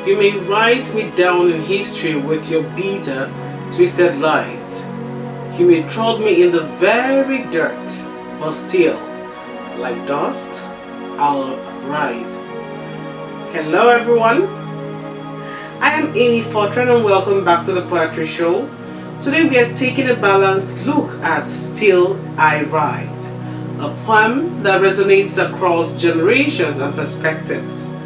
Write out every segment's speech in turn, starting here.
You may write me down in history with your bitter, twisted lies. You may trod me in the very dirt, but still, like dust, I'll rise. Hello everyone, I am Amy Fortran and welcome back to the Poetry Show. Today we are taking a balanced look at Still I Rise, a poem that resonates across generations and perspectives.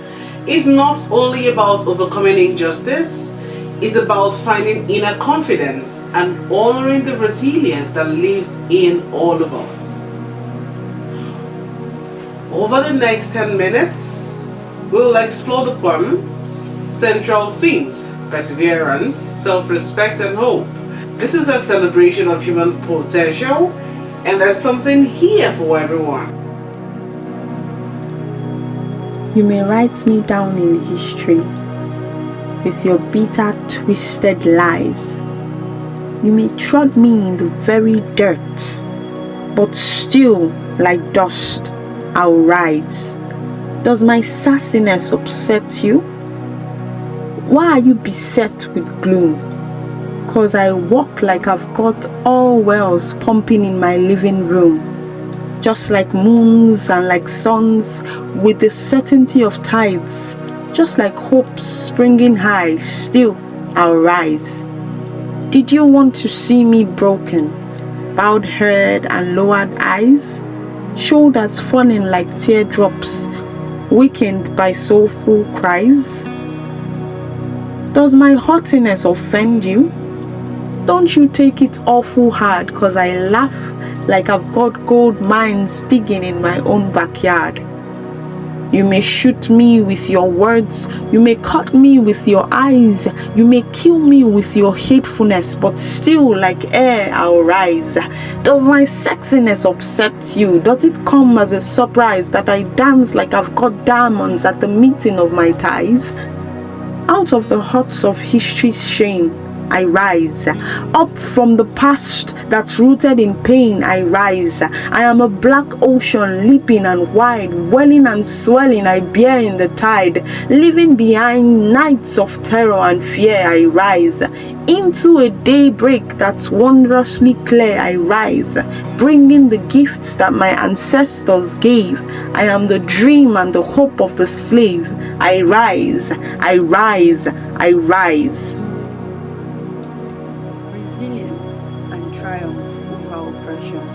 It's not only about overcoming injustice, it's about finding inner confidence and honoring the resilience that lives in all of us. Over the next 10 minutes, we will explore the poem's central themes: perseverance, self-respect, and hope. This is a celebration of human potential, and there's something here for everyone. You may write me down in history with your bitter, twisted lies. You may trod me in the very dirt, but still, like dust, I'll rise. Does my sassiness upset you? Why are you beset with gloom? 'Cause I walk like I've got all wells pumping in my living room, just like moons and like suns, with the certainty of tides, just like hopes springing high, still I'll rise. Did you want to see me broken, bowed head and lowered eyes, shoulders falling like teardrops, weakened by soulful cries? Does my haughtiness offend you? Don't you take it awful hard 'cause I laugh like I've got gold mines digging in my own backyard. You may shoot me with your words, you may cut me with your eyes, you may kill me with your hatefulness, but still like air I'll rise. Does my sexiness upset you? Does it come as a surprise that I dance like I've got diamonds at the meeting of my ties? Out of the huts of history's shame, I rise. Up from the past that's rooted in pain, I rise. I am a black ocean, leaping and wide, welling and swelling, I bear in the tide. Leaving behind nights of terror and fear, I rise. Into a daybreak that's wondrously clear, I rise. Bringing the gifts that my ancestors gave. I am the dream and the hope of the slave. I rise, I rise, I rise. Resilience and triumph over oppression.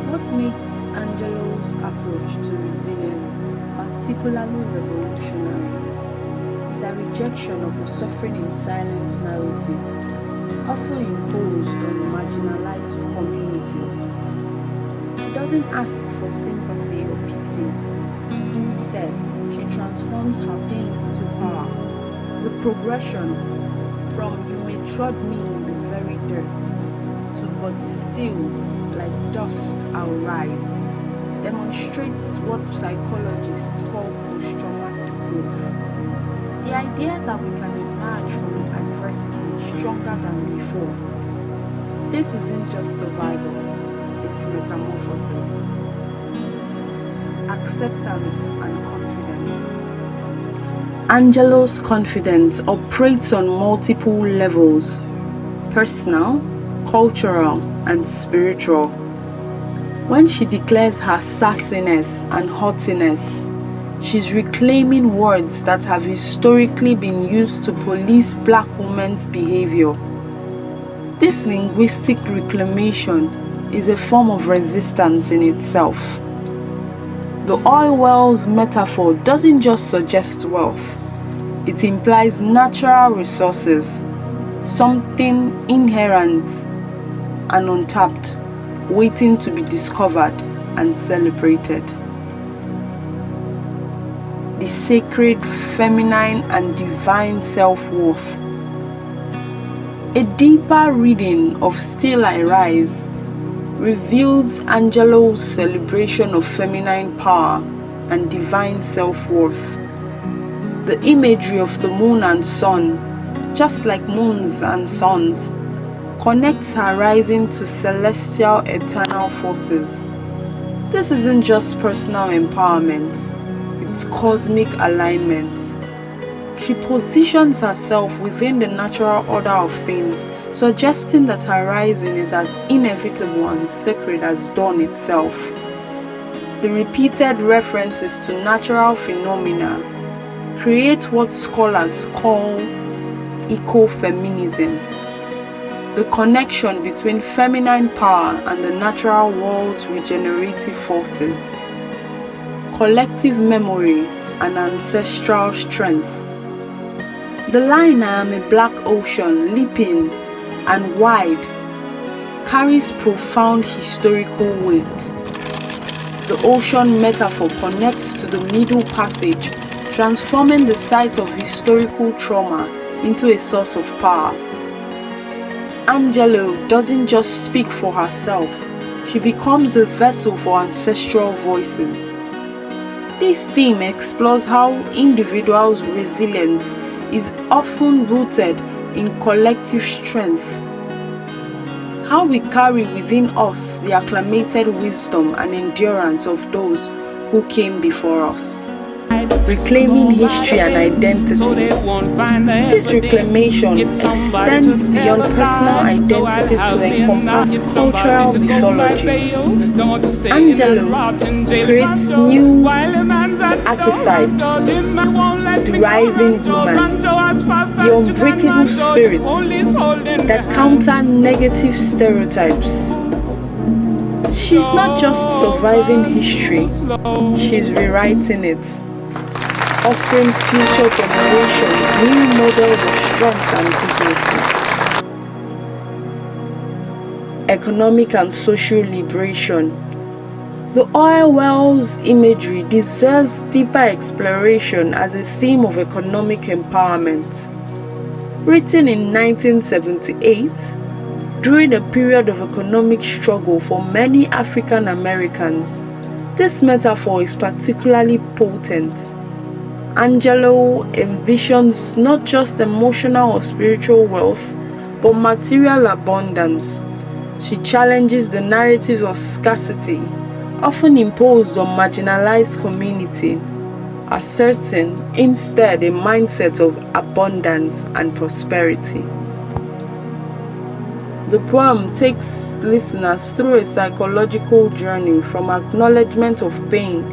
What makes Angelou's approach to resilience particularly revolutionary is a rejection of the suffering in silence narrative, often imposed on marginalized communities. She doesn't ask for sympathy or pity. Instead, she transforms her pain into power. The progression from "you may trod me in the very dirt" to "but still, like dust, I'll rise" demonstrates what psychologists call post-traumatic growth. The idea that we can emerge from adversity stronger than before. This isn't just survival, it's metamorphosis, acceptance and confidence. Angelou's confidence operates on multiple levels: personal, cultural, and spiritual. When she declares her sassiness and haughtiness, she's reclaiming words that have historically been used to police black women's behavior. This linguistic reclamation is a form of resistance in itself. The oil wells metaphor doesn't just suggest wealth, it implies natural resources, something inherent and untapped, waiting to be discovered and celebrated. The sacred, feminine, and divine self-worth. A deeper reading of Still I Rise reveals Angelou's celebration of feminine power and divine self-worth. The imagery of the moon and sun, just like moons and suns, connects her rising to celestial eternal forces. This isn't just personal empowerment, it's cosmic alignment. She positions herself within the natural order of things, suggesting that her rising is as inevitable and sacred as dawn itself. The repeated references to natural phenomena create what scholars call ecofeminism, the connection between feminine power and the natural world's regenerative forces, collective memory and ancestral strength. The line "I am a black ocean, leaping and wide" carries profound historical weight. The ocean metaphor connects to the Middle Passage, transforming the site of historical trauma into a source of power. Angelou doesn't just speak for herself, she becomes a vessel for ancestral voices. This theme explores how individuals' resilience is often rooted in collective strength, how we carry within us the acclamated wisdom and endurance of those who came before us. Reclaiming history and identity. This reclamation extends beyond personal identity to encompass cultural mythology. Angelou creates new archetypes: the rising woman, the unbreakable spirit that counter negative stereotypes. She's not just surviving history, she's rewriting it, offering future generations new models of strength and dignity. Economic and social liberation. The oil wells imagery deserves deeper exploration as a theme of economic empowerment. Written in 1978, during a period of economic struggle for many African Americans, this metaphor is particularly potent. Angelou envisions not just emotional or spiritual wealth, but material abundance. She challenges the narratives of scarcity, often imposed on marginalized communities, asserting instead a mindset of abundance and prosperity. The poem takes listeners through a psychological journey from acknowledgement of pain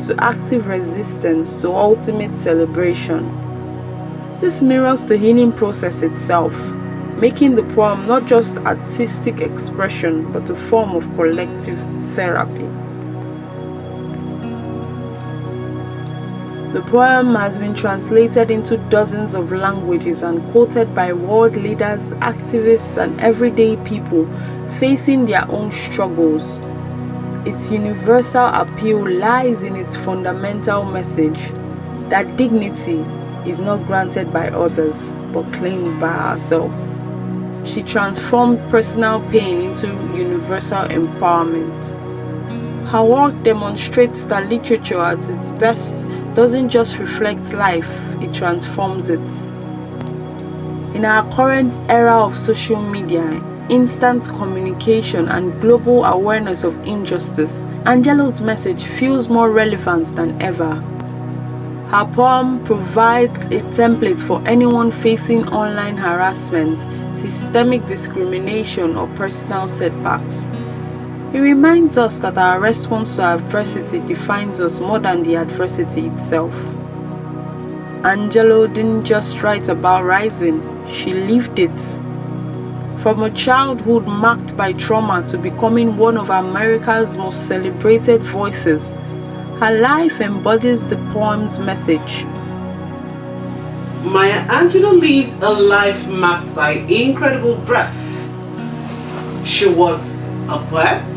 to active resistance to ultimate celebration. This mirrors the healing process itself, making the poem not just artistic expression but a form of collective therapy. The poem has been translated into dozens of languages and quoted by world leaders, activists, and everyday people facing their own struggles. Its universal appeal lies in its fundamental message that dignity is not granted by others but claimed by ourselves. She transformed personal pain into universal empowerment. Her work demonstrates that literature at its best doesn't just reflect life, it transforms it. In our current era of social media, instant communication, and global awareness of injustice, Angelou's message feels more relevant than ever. Her poem provides a template for anyone facing online harassment, systemic discrimination, or personal setbacks. It reminds us that our response to adversity defines us more than the adversity itself. Angelou didn't just write about rising, she lived it. From a childhood marked by trauma to becoming one of America's most celebrated voices, her life embodies the poem's message. Maya Angelou lived a life marked by incredible breadth. She was a poet,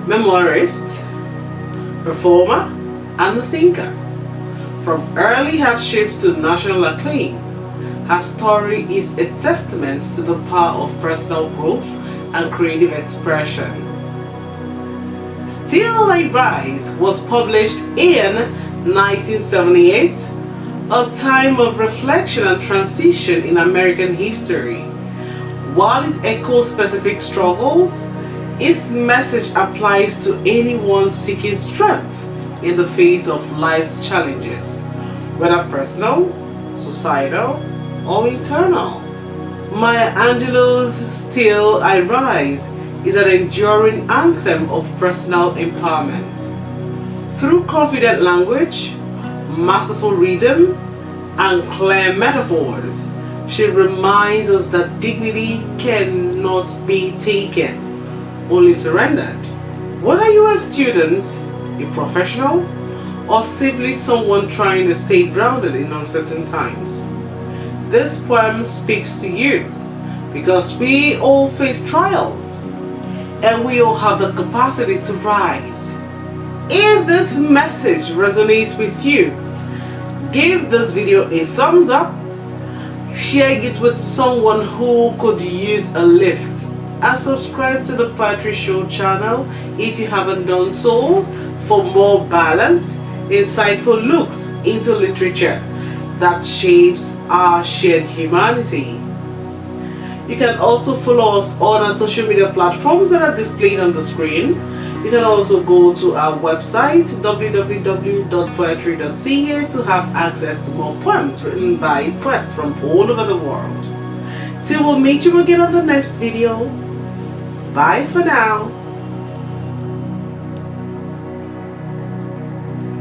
memoirist, performer, and a thinker. From early hardships to national acclaim, her story is a testament to the power of personal growth and creative expression. Still I Rise was published in 1978, a time of reflection and transition in American history. While it echoes specific struggles, its message applies to anyone seeking strength in the face of life's challenges, whether personal, societal, or eternal. Maya Angelou's Still I Rise is an enduring anthem of personal empowerment. Through confident language, masterful rhythm, and clear metaphors, she reminds us that dignity cannot be taken, only surrendered. Whether you are a student, a professional, or simply someone trying to stay grounded in uncertain times, this poem speaks to you because we all face trials and we all have the capacity to rise. If this message resonates with you, give this video a thumbs up, share it with someone who could use a lift, and subscribe to the Poetry Show channel if you haven't done so for more balanced, insightful looks into literature that shapes our shared humanity. You can also follow us on our social media platforms that are displayed on the screen. You can also go to our website www.poetry.ca to have access to more poems written by poets from all over the world. Till we'll meet you again on the next video. Bye for now.